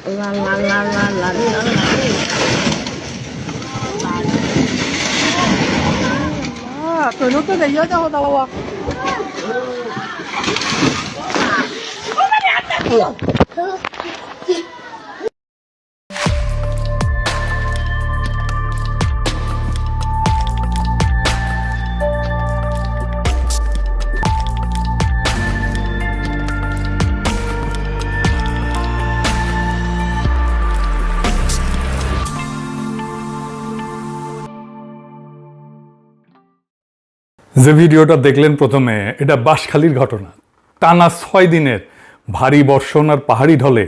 La la la la la la la. Tôi lúc tôi để nhớ cho tao à. যে ভিডিওটা দেখলেন প্রথমে, এটা বাঁশখালীর ঘটনা। টানা 6 দিনের ভারী বর্ষণ আর পাহাড়ি ঢলে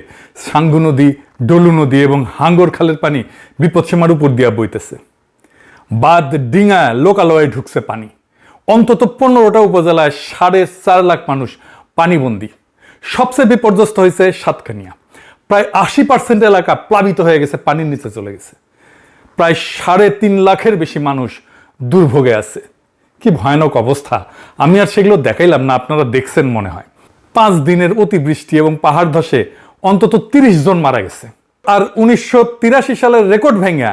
সাঙ্গু নদী, ডলু নদী এবং হাঙ্গর খালের পানি বিপদসীমার উপর দিয়া বইতেছে। বাঁধ, ডিঙা, লোকালয়ে ঢুকছে পানি। অন্তত 15টা উপজেলায় 4.5 লাখ মানুষ পানিবন্দী। সবচেয়ে বিপর্যস্ত হয়েছে সাতকানিয়া। প্রায় 80% এলাকা প্লাবিত হয়ে গেছে, পানির নিচে চলে গেছে। প্রায় 3.5 লাখের বেশি মানুষ দুর্ভোগে আছে। কি ভয়ানক অবস্থা! আমি আর সেগুলো দেখাইলাম না, আপনারা দেখছেন মনে হয়। 5 দিনের অতিবৃষ্টি এবং পাহাড় ধসে অন্তত 30 জন মারা গেছে। আর 1983 সালের রেকর্ড ভেঙে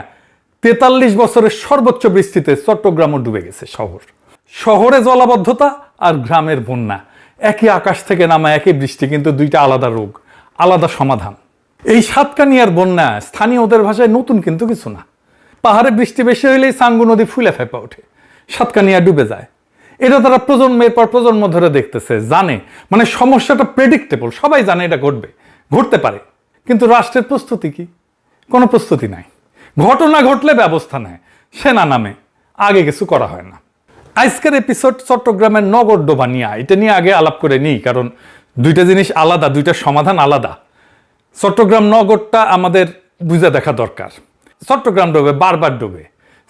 43 বছরের সর্বোচ্চ বৃষ্টিতে চট্টগ্রামও ডুবে গেছে শহর। শহরে জলাবদ্ধতা আর গ্রামের বন্যা, একই আকাশ থেকে নামা একই বৃষ্টি, কিন্তু দুইটা আলাদা রোগ, আলাদা সমাধান। এই সাতকানিয়ার বন্যা স্থানীয়দের ভাষায় নতুন কিন্তু কিছু না। পাহাড়ে বৃষ্টি বেশি হইলেই সাঙ্গু নদী ফুলে ফেপে ওঠে, সাতকানিয়া ডুবে যায়। এটা তারা প্রজন্মের পর প্রজন্ম ধরে দেখতেছে, জানে, মানে সমস্যাটা প্রেডিক্টেবল, সবাই জানে এটা ঘটবে, ঘটতে পারে। কিন্তু রাষ্ট্রের প্রস্তুতি কি? কোনো প্রস্তুতি নাই। ঘটনা ঘটলে ব্যবস্থা নেয়, সেনা নামে, আগে কিছু করা হয় না। আজকের এপিসোড চট্টগ্রামের নগর ডোবা নিয়ে, এটা নিয়ে আগে আলাপ করে নিই, কারণ দুইটা জিনিস আলাদা, দুইটা সমাধান আলাদা। চট্টগ্রাম নগরটা আমাদের বুঝে দেখা দরকার। চট্টগ্রাম ডোবে, বারবার ডোবে।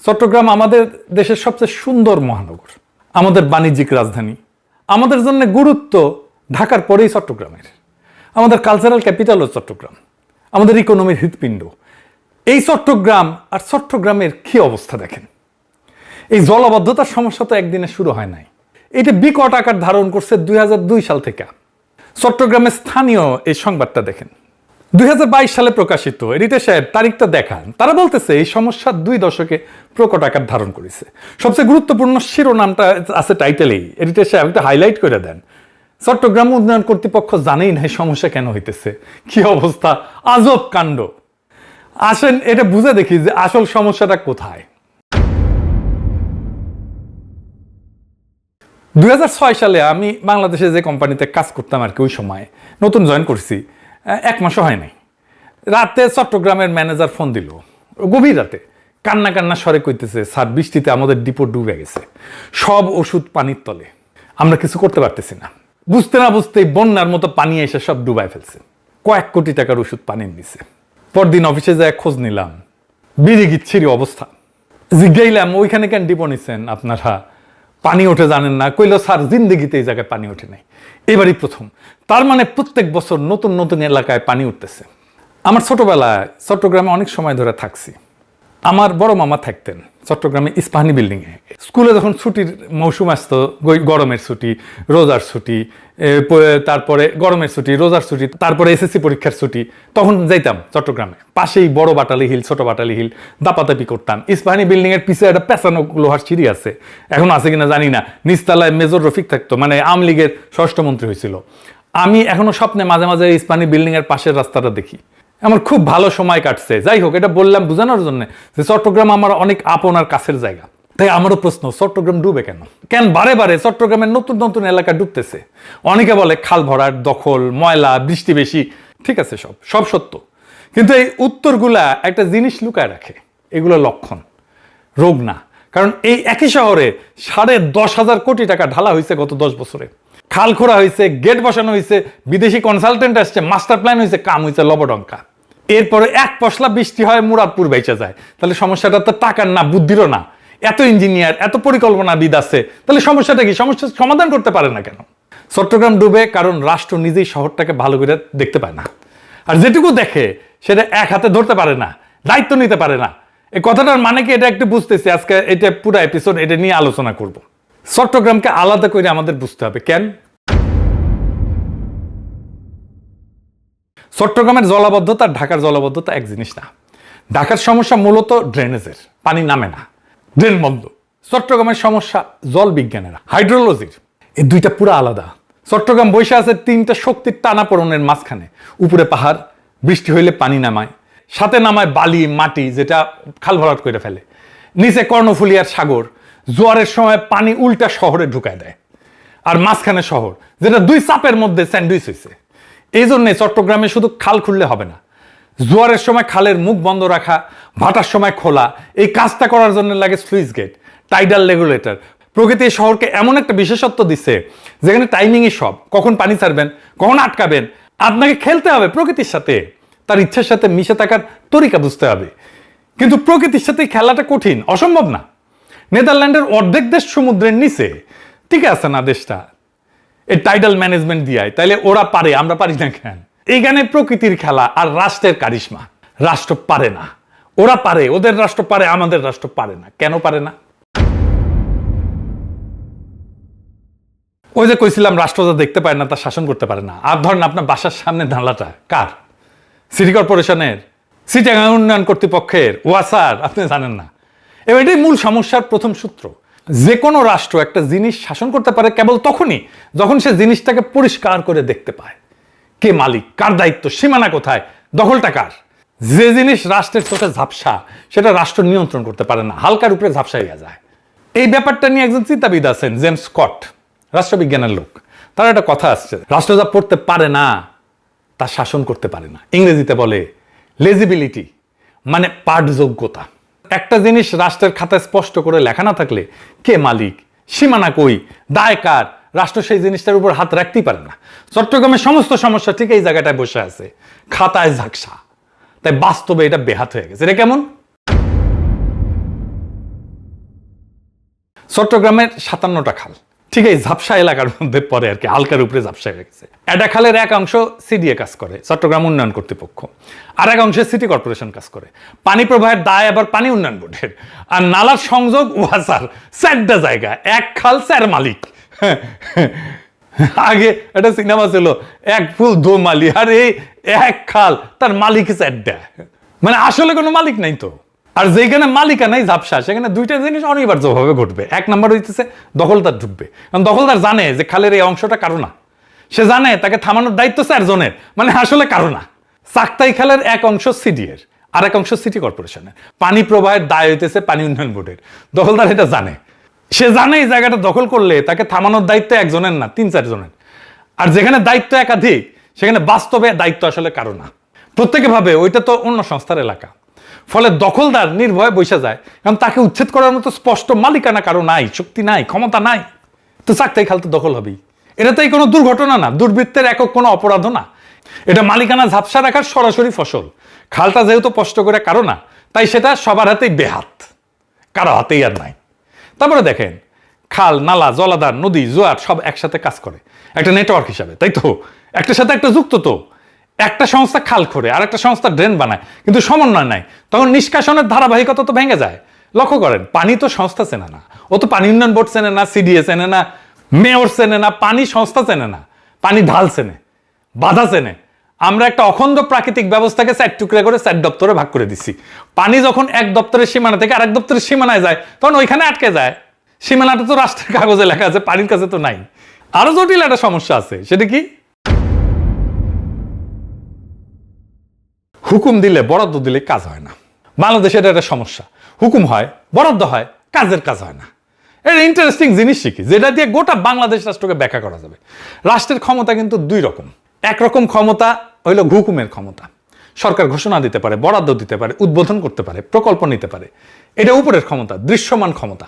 চট্টগ্রাম আমাদের দেশের সবচেয়ে সুন্দর মহানগর, আমাদের বাণিজ্যিক রাজধানী। আমাদের জন্য গুরুত্ব ঢাকার পরেই চট্টগ্রামের। আমাদের কালচারাল ক্যাপিটালও চট্টগ্রাম, আমাদের ইকোনমির হৃৎপিণ্ড। এই চট্টগ্রাম আর চট্টগ্রামের কি অবস্থা দেখেন। এই জলাবদ্ধতার সমস্যা তো একদিনে শুরু হয় নাই, এটা বিকট আকার ধারণ করছে 2002 সাল থেকে। চট্টগ্রামের স্থানীয় এই সংবাদটা দেখেন, 2022 সালে প্রকাশিত। এডিটর সাহেব তারিখটা দেখান। তারা বলতেছে এই সমস্যা 2 দশকে প্রকট আকার ধারণ করেছে। সবচেয়ে গুরুত্বপূর্ণ শিরোনামটা আছে টাইটেলেই। এডিটর সাহেব একটু হাইলাইট করে দেন। চট্টগ্রাম উন্নয়ন কর্তৃপক্ষ জানেই না এই সমস্যা কেন হইতেছে। কি অবস্থা, আজব কাণ্ড। আসেন এটা বুঝে দেখি যে আসল সমস্যাটা কোথায়। 2006 সালে আমি বাংলাদেশে যে কোম্পানিতে কাজ করতাম আর কি, ওই সময় নতুন জয়েন করছি, 1 মাসও হয় নাই। রাতে চট্টগ্রামের ম্যানেজার ফোন দিল, গভীর রাতে, কান্না কান্না স্বরে কইতেছে, স্যার বৃষ্টিতে আমাদের ডিপো ডুবে গেছে, সব ওষুধ পানির তলে, আমরা কিছু করতে পারতেছি না। বুঝতে না বুঝতেই বন্যার মতো পানি এসে সব ডুবাই ফেলছে। কয়েক কোটি টাকার ওষুধ পানির নিচে। পরদিন অফিসে যায় খোঁজ নিলাম, বিড়ি গিচ্ছিরি অবস্থা। জিজ্ঞাইলাম ওইখানে কেন ডিপো নিচ্ছেন আপনারা, পানি ওঠে জানেন না? কইল স্যার জিন্দেগিতে এই জায়গায় পানি ওঠে নাই, এবারই প্রথম। তার মানে প্রত্যেক বছর নতুন নতুন এলাকায় পানি উঠতেছে। আমার ছোটবেলায় চট্টগ্রামে অনেক সময় ধরে থাকছি। আমার বড় মামা থাকতেন চট্টগ্রামে ইস্পাহানি বিল্ডিংয়ে। স্কুলে যখন ছুটির মৌসুম আসতো, গরমের ছুটি, রোজার ছুটি, তারপরে গরমের ছুটি, রোজার ছুটি, তারপরে এসএসসি পরীক্ষার ছুটি, তখন যাইতাম চট্টগ্রামে। পাশেই বড় বাটালি হিল, ছোট বাটালি হিল, দাপাদাপি করতাম। ইস্পাহানি বিল্ডিং এর পিছিয়ে একটা পেঁচানো লোহার সিঁড়ি আছে, এখন আছে কিনা জানি না। নিচতলায় মেজর রফিক থাকতো, মানে আওয়ামী লীগের স্বরাষ্ট্রমন্ত্রী হয়েছিল। আমি এখনো স্বপ্নে মাঝে মাঝে ইস্পাহানি বিল্ডিং এর পাশের রাস্তাটা দেখি। আমার খুব ভালো সময় কাটছে। যাই হোক, এটা বললাম বোঝানোর জন্য যে চট্টগ্রাম আমার অনেক আপন আর কাছের জায়গা। তাই আমারও প্রশ্ন, চট্টগ্রাম ডুবে কেন? কেন বারে বারে চট্টগ্রামের নতুন নতুন এলাকা ডুবতেছে? অনেকে বলে খাল ভরাট, দখল, ময়লা, বৃষ্টি বেশি। ঠিক আছে, সব সত্য, কিন্তু এই উত্তরগুলা একটা জিনিস লুকায় রাখে। এগুলো লক্ষণ, রোগ না। কারণ এই একই শহরে 10,500 কোটি টাকা ঢালা হয়েছে গত 10 বছরে। খাল খোঁড়া হয়েছে, গেট বসানো হয়েছে, বিদেশি কনসালটেন্ট আসছে, মাস্টার প্ল্যান হয়েছে, কাম হয়েছে লবডঙ্কা। এরপরে এক পশলা বৃষ্টি হয়, মুরাদপুর বেঁচে যায়। তাহলে সমস্যাটা তো টাকার না, বুদ্ধিরও না। এত ইঞ্জিনিয়ার, এত পরিকল্পনাবিদ আছে, তাহলে সমস্যাটা কি? সমস্যার সমাধান করতে পারে না কেন? চট্টগ্রাম ডুবে কারণ রাষ্ট্র নিজেই শহরটাকে ভালো করে দেখতে পায় না। আর যেটুকু দেখে সেটা এক হাতে ধরতে পারে না, দায়িত্ব নিতে পারে না। এই কথাটার মানে কি, এটা একটু বুঝতেছি। আজকে এটা পুরো এপিসোড এটা নিয়ে আলোচনা করব। চট্টগ্রামকে আলাদা করে আমাদের বুঝতে হবে। কেন? চট্টগ্রামের জলাবদ্ধতা আর ঢাকার জলাবদ্ধতা এক জিনিস না। ঢাকার সমস্যা মূলত ড্রেনেজের, পানি নামে না, ড্রেন বন্ধ। চট্টগ্রামের সমস্যা জল বিজ্ঞানের, হাইড্রোলজির। এই দুইটা পুরো আলাদা। চট্টগ্রাম বসে আছে তিনটা শক্তির টানাপোড়েনের মাঝখানে। উপরে পাহাড়, বৃষ্টি হইলে পানি নামায়, সাথে নামায় বালি মাটি যেটা খাল ভরাট করে ফেলে। নিচে কর্ণফুলী আর সাগর, জোয়ারের সময় পানি উল্টা শহরে ঢুকায় দেয়। আর মাঝখানে শহর, যেটা দুই চাপের মধ্যে স্যান্ডউইচ হয়েছে। এই জন্যে চট্টগ্রামে শুধু খাল খুললে হবে না, জোয়ারের সময় খালের মুখ বন্ধ রাখা, ভাটার সময় খোলা, এই কাজটা করার জন্য লাগে স্লুইস গেট, টাইডাল রেগুলেটর। প্রকৃতি এই শহরকে এমন একটা বিশেষত্ব দিচ্ছে যেখানে টাইমিংই সব। কখন পানি ছাড়বেন, কখন আটকাবেন, আপনাকে খেলতে হবে প্রকৃতির সাথে, তার ইচ্ছার সাথে মিশে থাকার তরিকা বুঝতে হবে। কিন্তু প্রকৃতির সাথে খেলাটা কঠিন, অসম্ভব না। নেদারল্যান্ডের অর্ধেক দেশ সমুদ্রের নিচে, ঠিক আছে না দেশটা, এই টাইডাল ম্যানেজমেন্ট দিয়ায়, তাইলে ওরা পারে, আমরা পারি না কেন? এইখানে প্রকৃতির খেলা আর রাষ্ট্রের কারিশমা। রাষ্ট্র পারে না, ওরা পারে, ওদের রাষ্ট্র পারে, আমাদের রাষ্ট্র পারে না। কেন পারে না? ওই যে কইছিলাম রাষ্ট্র যা দেখতে পায় না তা শাসন করতে পারে না। আর ধরেন আপনার বাসার সামনে নালাটা কার? সিটি কর্পোরেশনের, চিটাগাং উন্নয়ন কর্তৃপক্ষের, ওয়াসার, আপনি জানেন না। এবার এটাই মূল সমস্যার প্রথম সূত্র। যে কোনো রাষ্ট্র একটা জিনিস শাসন করতে পারে কেবল তখনই যখন সে জিনিসটাকে পরিষ্কার করে দেখতে পায়। কে মালিক, কার দায়িত্ব, সীমানা কোথায়, দখলটা কার। যে জিনিস রাষ্ট্রের চোখে ঝাপসা সেটা রাষ্ট্র নিয়ন্ত্রণ করতে পারে না, হালকার উপরে ঝাপসাইয়া যায়। এই ব্যাপারটা নিয়ে একজন চিন্তাবিদ আছেন, জেমস স্কট, রাষ্ট্রবিজ্ঞানের লোক। তার একটা কথা আসছে, রাষ্ট্র যা পড়তে পারে না তা শাসন করতে পারে না। ইংরেজিতে বলে লেজিবিলিটি, মানে পাঠযোগ্যতা। একটা জিনিস রাষ্ট্রের খাতায় স্পষ্ট করে লেখা না থাকলে কে মালিক, সীমানা কই, দায় কার, রাষ্ট্র সেই জিনিসটার উপর হাত রাখতেই পারে না। চট্টগ্রামের সমস্ত সমস্যা ঠিক এই জায়গাটায় বসে আছে, খাতায় ঝাকসা। তাই বাস্তবে এটা বেহাত হয়ে গেছে। এটা কেমন? চট্টগ্রামের 57টা খাল ঠিক এই ঝাপসা এলাকার মধ্যে পড়ে আর কি, হালকার উপরে ঝাপসা হয়ে গেছে। একটা খালের এক অংশ সিডিএ কাজ করে, চট্টগ্রাম উন্নয়ন কর্তৃপক্ষ, আর এক অংশে সিটি কর্পোরেশন কাজ করে। পানি প্রবাহের দায় আবার পানি উন্নয়ন বোর্ডের। আর নালার সংযোগ ওয়াসার। 4টা জায়গা, এক খাল 4 মালিক। আগে একটা সিনেমা ছিল, এক ফুল দো মালি, আর এই এক খাল তার মালিক 4টা। মানে আসলে কোনো মালিক নাই তো। আর যেখানে মালিকানাই ঝাপসা সেখানে দুইটা জিনিস অনিবার্যভাবে ঘটবে। এক নাম্বার হইতেছে দখলদার ঢুকবে, কারণ দখলদার জানে যে খালের এই অংশটা কারো না। সে জানে তাকে থামানোর দায়িত্ব 4 জনের, মানে আসলে কারো না। চাকতাই খালের এক অংশ সিডিএর, আর এক অংশ সিটি কর্পোরেশনের। পানি প্রবাহের দায় হইতেছে পানি উন্নয়ন বোর্ডের। দখলদার এটা জানে, সে জানে এই জায়গাটা দখল করলে তাকে থামানোর দায়িত্ব 1 জনের না, 3-4 জনের। আর যেখানে দায়িত্ব একাধিক সেখানে বাস্তবে দায়িত্ব আসলে কারো না। প্রত্যেকে ভাবে ওইটা তো অন্য সংস্থার এলাকা। ফলে দখলদার নির্ভয়ে বসে যায়, কারণ তাকে উচ্ছেদ করার মতো স্পষ্ট মালিকানা কারো নাই, শক্তি নাই, ক্ষমতা নাই। তো চাকতাই খাল তো দখল হবেই। এটা তো কোনো দুর্ঘটনা না, দুর্বৃত্তের একক কোনো অপরাধও না। এটা মালিকানা ঝাপসা রাখার সরাসরি ফসল। খালটা যেহেতু স্পষ্ট করে কারো না, তাই সেটা সবার হাতেই বেহাত, কারো হাতেই আর নাই। তারপরে দেখেন, খাল, নালা, জলাধার, নদী, জোয়ার সব একসাথে কাজ করে একটা নেটওয়ার্ক হিসাবে, তাই তো? একটার সাথে একটা যুক্ত তো। একটা সংস্থা খাল খোঁড়ে আর একটা সংস্থা ড্রেন বানায়, কিন্তু সমন্বয় নাই, তখন নিষ্কাশনের ধারাবাহিকতা তো ভেঙে যায়। লক্ষ্য করেন, পানি তো সংস্থা চেনে না, ও তো পানি উন্নয়ন বোর্ড চেনে না, সিডিএ চেনে না, মেয়র চেনে না, পানি সংস্থা চেনে না, পানি ঢাল চেনে, বাধা চেনে। আমরা একটা অখণ্ড প্রাকৃতিক ব্যবস্থাকে 4 টুকরা করে 4 দপ্তরে ভাগ করে দিচ্ছি। পানি যখন এক দপ্তরের সীমানা থেকে আরেক দপ্তরের সীমানায় যায় তখন ওইখানে আটকে যায়। সীমানাটা তো রাষ্ট্রের কাগজে লেখা আছে, পানির কাছে তো নাই। আরো জটিল একটা সমস্যা আছে, সেটা কি? হুকুম দিলে, বরাদ্দ দিলে কাজ হয় না। বাংলাদেশে এটা একটা সমস্যা। হুকুম হয়, বরাদ্দ হয়, কাজের কাজ হয় না। এটা ইন্টারেস্টিং জিনিস শিখি, যেটা দিয়ে গোটা বাংলাদেশ রাষ্ট্রকে ব্যাখ্যা করা যাবে। রাষ্ট্রের ক্ষমতা কিন্তু 2 রকম। একরকম ক্ষমতা হইল হুকুমের ক্ষমতা। সরকার ঘোষণা দিতে পারে, বরাদ্দ দিতে পারে, উদ্বোধন করতে পারে, প্রকল্প নিতে পারে, এটা উপরের ক্ষমতা, দৃশ্যমান ক্ষমতা।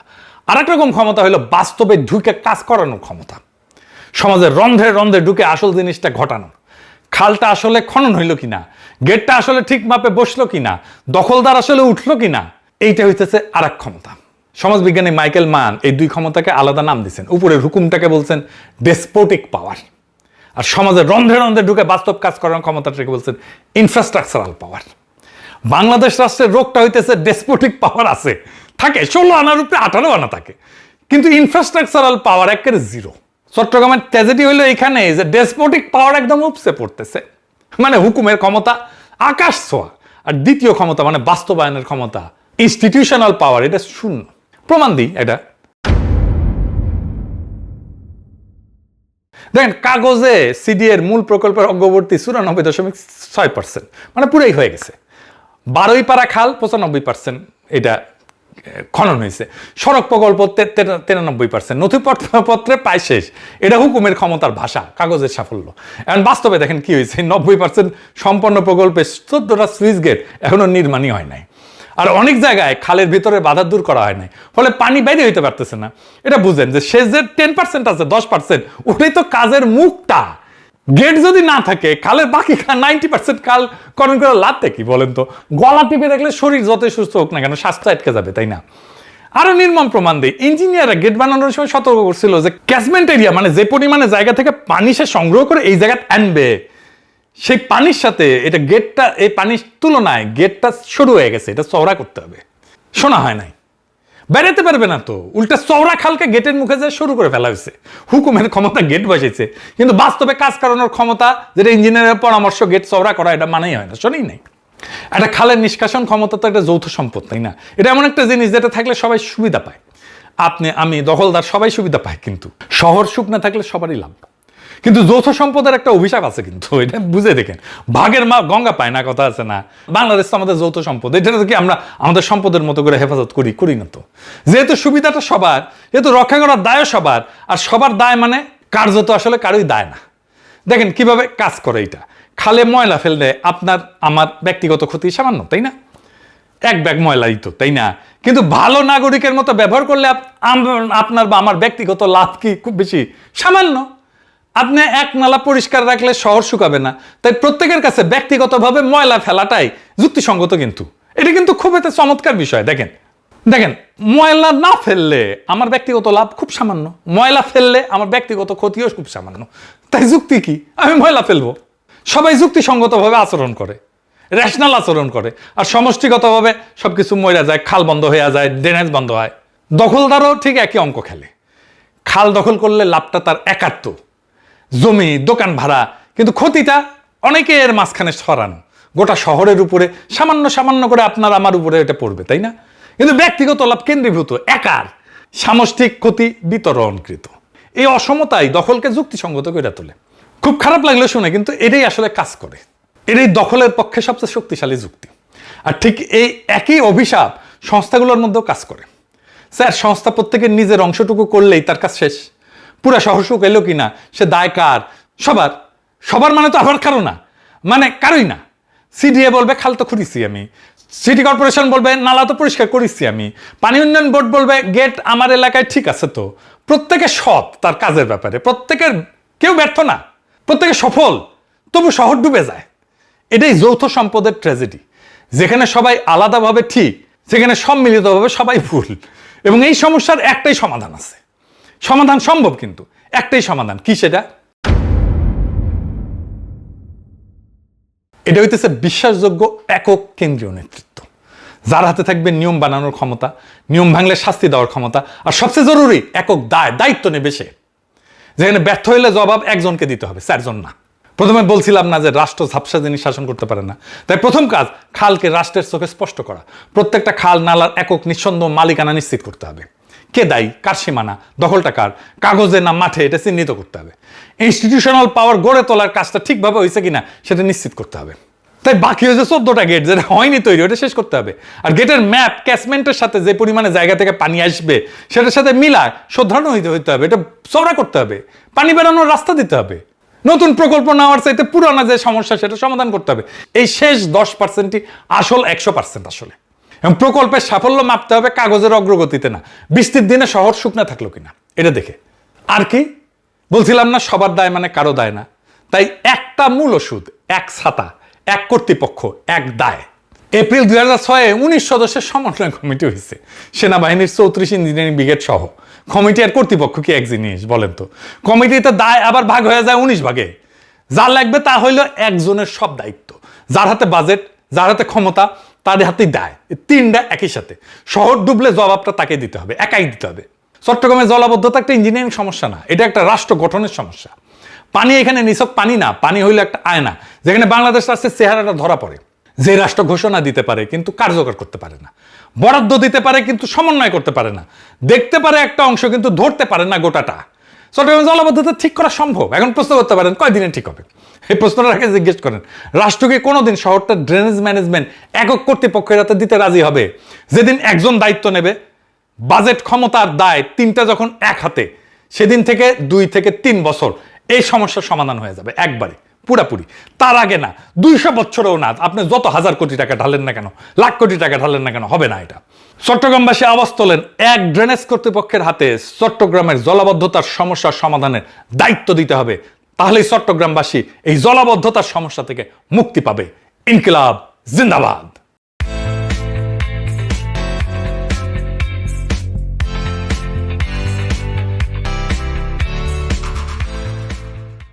আর এক রকম ক্ষমতা হইল বাস্তবে ঢুকে কাজ করানোর ক্ষমতা, সমাজের রন্ধ্রে রন্ধ্রে ঢুকে আসল জিনিসটা ঘটানোর। খালটা আসলে খনন হইল কিনা, গেটটা আসলে ঠিক মাপে বসলো কিনা, দখলদার আসলে উঠলো কিনা, এইটা হইতেছে আর এক ক্ষমতা। সমাজবিজ্ঞানী মাইকেল মান এই 2 ক্ষমতাকে আলাদা নাম দিচ্ছেন। উপরের হুকুমটাকে বলছেন ডেসপোটিক পাওয়ার, আর সমাজের রন্ধ্রে রন্ধ্রে ঢুকে বাস্তব কাজ করার ক্ষমতাটাকে বলছেন ইনফ্রাস্ট্রাকচারাল পাওয়ার। বাংলাদেশ রাষ্ট্রের রোগটা হইতেছে ডেসপোটিক পাওয়ার আছে, থাকে 16 আনার উপরে 18 আনা থাকে, কিন্তু ইনফ্রাস্ট্রাকচারাল পাওয়ার একেবারে 0। চট্টগ্রামের ট্র্যাজেডি হইলো এখানে যে ডেসপোটিক পাওয়ার একদম উপসে পড়তেছে। মানে হুকুমের ক্ষমতা আকাশ ছোঁয়া, আর দ্বিতীয় ক্ষমতা মানে বাস্তবায়নের ক্ষমতা, ইনস্টিটিউশনাল পাওয়ার, এটা শূন্য। প্রমাণ দিই এটা। দেখেন, কাগজে সিডি এর মূল প্রকল্পের অগ্রবর্তী 94.6%, মানে পুরাই হয়ে গেছে। 12 পারা খাল 95% এটা খনন হয়েছে। সড়ক প্রকল্প 93%, নথিপত্রে প্রায় শেষ। এটা হুকুমের ক্ষমতার ভাষা, কাগজের সাফল্য। এখন বাস্তবে দেখেন কি হয়েছে, 90% সম্পন্ন প্রকল্পে 14টা সুইচ গেট এখনো নির্মাণই হয় নাই। আর অনেক জায়গায় খালের ভিতরে বাধা দূর করা হয় নাই, ফলে পানি বাইরে হইতে পারতেছে না। এটা বুঝেন যে শেষ যে 10% আছে, 10%, ওটাই তো কাজের মুখটা। গেট যদি না থাকে, খালের বাকি 90% খাল খনন করে লাভটা কি বলেন তো? গলা টিপে রাখলে শরীর যতই সুস্থ হোক না কেন, স্বাস্থ্য আটকে যাবে, তাই না? আরো নির্মম প্রমাণ দেয়, ইঞ্জিনিয়াররা গেট বানানোর সময় সতর্ক করছিল যে ক্যাচমেন্ট এরিয়া, মানে যে পরিমাণে জায়গা থেকে পানি সে সংগ্রহ করে এই জায়গায় আনবে, সেই পানির সাথে এটা গেটটা, এই পানির তুলনায় গেটটা শুরু হয়ে গেছে, এটা চওড়া করতে হবে। শোনা হয় নাই, বেড়াতে পারবে না তো, উল্টা চওড়া খালকে গেটের মুখে যায় শুরু করে ফেলা হয়েছে। হুকুমের ক্ষমতা গেট বসেছে, কিন্তু বাস্তবে কাজ করানোর ক্ষমতা, যেটা ইঞ্জিনিয়ারের পরামর্শ গেট চওড়া করা, এটা মানেই হয় না, শোনেই নাই। একটা খালের নিষ্কাশন ক্ষমতা তো একটা যৌথ সম্পদ, তাই না? এটা এমন একটা জিনিস যেটা থাকলে সবাই সুবিধা পায়। আপনি, আমি, দখলদার সবাই সুবিধা পায়, কিন্তু শহর সুখ না থাকলে সবারই লাভ। কিন্তু যৌথ সম্পদের একটা অভিশাপ আছে, কিন্তু এটা বুঝে দেখেন। ভাগের মা গঙ্গা পায় না, কথা আছে না? বাংলাদেশ তো আমাদের যৌথ সম্পদ, এটা কি আমরা আমাদের সম্পদের মতো করে হেফাজত করি না তো? যেহেতু সুবিধাটা সবার, যেহেতু রক্ষা করার দায়ও সবার, আর সবার দায় মানে কার্যত আসলে কারোই দায় না। দেখেন কিভাবে কাজ করে এটা। খালে ময়লা ফেললে আপনার আমার ব্যক্তিগত ক্ষতি সামান্য, তাই না? এক ব্যাগ ময়লাই তো, তাই না? কিন্তু ভালো নাগরিকের মতো ব্যবহার করলে আপনার বা আমার ব্যক্তিগত লাভ কি খুব বেশি? সামান্য। আপনি এক নালা পরিষ্কার রাখলে শহর শুকাবে না, তাই প্রত্যেকের কাছে ব্যক্তিগতভাবে ময়লা ফেলাটাই যুক্তিসঙ্গত। কিন্তু এটা কিন্তু খুব একটা চমৎকার বিষয়। দেখেন দেখেন ময়লা না ফেললে আমার ব্যক্তিগত লাভ খুব সামান্য, ময়লা ফেললে আমার ব্যক্তিগত ক্ষতিও খুব সামান্য। তাই যুক্তি কি? আমি ময়লা ফেলবো। সবাই যুক্তিসঙ্গতভাবে আচরণ করে, রেশনাল আচরণ করে, আর সমষ্টিগতভাবে সবকিছু মরে যায়, খাল বন্ধ হয়ে যায়, ড্রেনেজ বন্ধ হয়। দখলদারও ঠিক একই অঙ্ক খেলে। খাল দখল করলে লাভটা তার একাত্ম, জমি, দোকান ভাড়া, কিন্তু ক্ষতিটা অনেকের মাঝখানে সরানো, গোটা শহরের উপরে সামান্য সামান্য করে আপনার আমার উপরে এটা পড়বে, তাই না? কিন্তু ব্যক্তিগত লাভ কেন্দ্রীভূত, একার, সামষ্টিক ক্ষতি বিতরণকৃত। এই অসমতাই দখলকে যুক্তিসঙ্গত করে তোলে। খুব খারাপ লাগলো শুনে, কিন্তু এটাই আসলে কাজ করে। এটাই দখলের পক্ষে সবচেয়ে শক্তিশালী যুক্তি। আর ঠিক এই একই অভিশাপ সংস্থাগুলোর মধ্যেও কাজ করে। স্যার, সংস্থা প্রত্যেকের নিজের অংশটুকু করলেই তার কাজ শেষ। পুরা শহর সুখ এলো কিনা সে দায় কার? সবার। সবার মানে তো আবার কারো না, মানে কারোই না। সিডিএ বলবে খাল তো খুঁড়িছি আমি, সিটি কর্পোরেশন বলবে নালা তো পরিষ্কার করেছি আমি, পানি উন্নয়ন বোর্ড বলবে গেট আমার এলাকায় ঠিক আছে। তো প্রত্যেকে সৎ তার কাজের ব্যাপারে, প্রত্যেকের, কেউ ব্যর্থ না, প্রত্যেকে সফল, তবু শহর ডুবে যায়। এটাই যৌথ সম্পদের ট্র্যাজেডি। যেখানে সবাই আলাদাভাবে ঠিক, সেখানে সম্মিলিতভাবে সবাই ভুল। এবং এই সমস্যার একটাই সমাধান আছে, সমাধান সম্ভব, কিন্তু একটাই সমাধান। কি সেটা? এটা হইতেছে বিশ্বাসযোগ্য একক কেন্দ্রীয় নেতৃত্ব, যার হাতে থাকবে নিয়ম বানানোর ক্ষমতা, নিয়ম ভাঙলে শাস্তি দেওয়ার ক্ষমতা, আর সবচেয়ে জরুরি একক দায়িত্ব নেবে সে। যেখানে ব্যর্থ হইলে জবাব একজনকে দিতে হবে, 4 জন না। প্রথমে বলছিলাম না যে রাষ্ট্র ঝাপসা জিনিস শাসন করতে পারে না। তাই প্রথম কাজ খালকে রাষ্ট্রের চোখে স্পষ্ট করা। প্রত্যেকটা খাল নালার একক নিঃসন্দেহ মালিকানা নিশ্চিত করতে হবে। কে দায়ী, কার সীমানা, দখলটা কার, কাগজে না মাঠে, এটা চিহ্নিত করতে হবে। ইনস্টিটিউশনাল পাওয়ার গড়ে তোলার কাজটা ঠিকভাবে হয়েছে কিনা সেটা নিশ্চিত করতে হবে। তাই বাকি হয়েছে 14টা গেট, যেটা হয়নি তৈরি, ওটা শেষ করতে হবে। আর গেটের ম্যাপ ক্যাচমেন্টের সাথে যে পরিমাণে জায়গা থেকে পানি আসবে সেটার সাথে মিলায় শোধরানো হইতে হবে, এটা চওড়া করতে হবে, পানি বেরোনোর রাস্তা দিতে হবে। নতুন প্রকল্প নেওয়ার চাইতে পুরানো যে সমস্যা সেটা সমাধান করতে হবে। এই শেষ 10%ই আসল 100% আসলে। এবং প্রকল্পের সাফল্য মাপতে হবে কাগজের অগ্রগতিতে না, বৃষ্টির দিনে শহর শুকনা থাকলো কিনা এটা দেখে। আর কি বলছিলাম না, সবার দায় মানে কারো দায় না। তাই একটা মূল ওষুধ, এক ছাতা, এক কর্তৃপক্ষ, এক দায়। এপ্রিল 2006-এ 19 সদস্যের সমন্বয় কমিটি হয়েছে, সেনাবাহিনীর 34 ইঞ্জিনিয়ারিং ব্রিগেড সহ। কমিটি আর কর্তৃপক্ষ কি এক জিনিস বলেন তো? কমিটিতে দায় আবার ভাগ হয়ে যায় 19 ভাগে। যা লাগবে তা হইল একজনের সব দায়িত্ব, যার হাতে বাজেট, যার হাতে ক্ষমতা, তার হাতেই দায়। 3টা একই সাথে। শহর ডুবলে জবাবটা তাকে দিতে হবে, একাই দিতে হবে। চট্টগ্রামে জলাবদ্ধতা একটা ইঞ্জিনিয়ারিং সমস্যা না, এটা একটা রাষ্ট্র গঠনের সমস্যা। পানি এখানে নিছক পানি না, পানি হইল একটা আয়না, যেখানে বাংলাদেশ রাষ্ট্রের চেহারাটা ধরা পড়ে। যে রাষ্ট্র ঘোষণা দিতে পারে কিন্তু কার্যকর করতে পারে না, বরাদ্দ দিতে পারে কিন্তু সমন্বয় করতে পারে না, দেখতে পারে একটা অংশ কিন্তু ধরতে পারে না গোটাটা। চট্টগ্রাম জলাবদ্ধতা ঠিক করা সম্ভব? এখন প্রশ্ন করতে পারেন কয়দিনে ঠিক হবে? এই প্রশ্নটা আগে জিজ্ঞেস করেন। রাষ্ট্রকে কোনোদিন শহরটা ড্রেনেজ ম্যানেজমেন্ট একক কর্তৃপক্ষের হাতে দিতে রাজি হবে? যেদিন একজন দায়িত্ব নেবে, বাজেট ক্ষমতার দায় তিনটা যখন এক হাতে, সেদিন থেকে 2 থেকে 3 বছর এই সমস্যার সমাধান হয়ে যাবে একবারে পুরাপুরি। তার আগে না, 200 বছরেও না। আপনি যত হাজার কোটি টাকা ঢালেন না কেন, লাখ কোটি টাকা ঢালেন না কেন, হবে না এটা। চট্টগ্রামবাসী আওয়াজ তোলেন, এক ড্রেনেজ কর্তৃপক্ষের হাতে চট্টগ্রামের জলাবদ্ধতার সমস্যার সমাধানের দায়িত্ব দিতে হবে। তাহলেই চট্টগ্রামবাসী এই জলাবদ্ধতার সমস্যা থেকে মুক্তি পাবে। ইনকিলাব জিন্দাবাদ।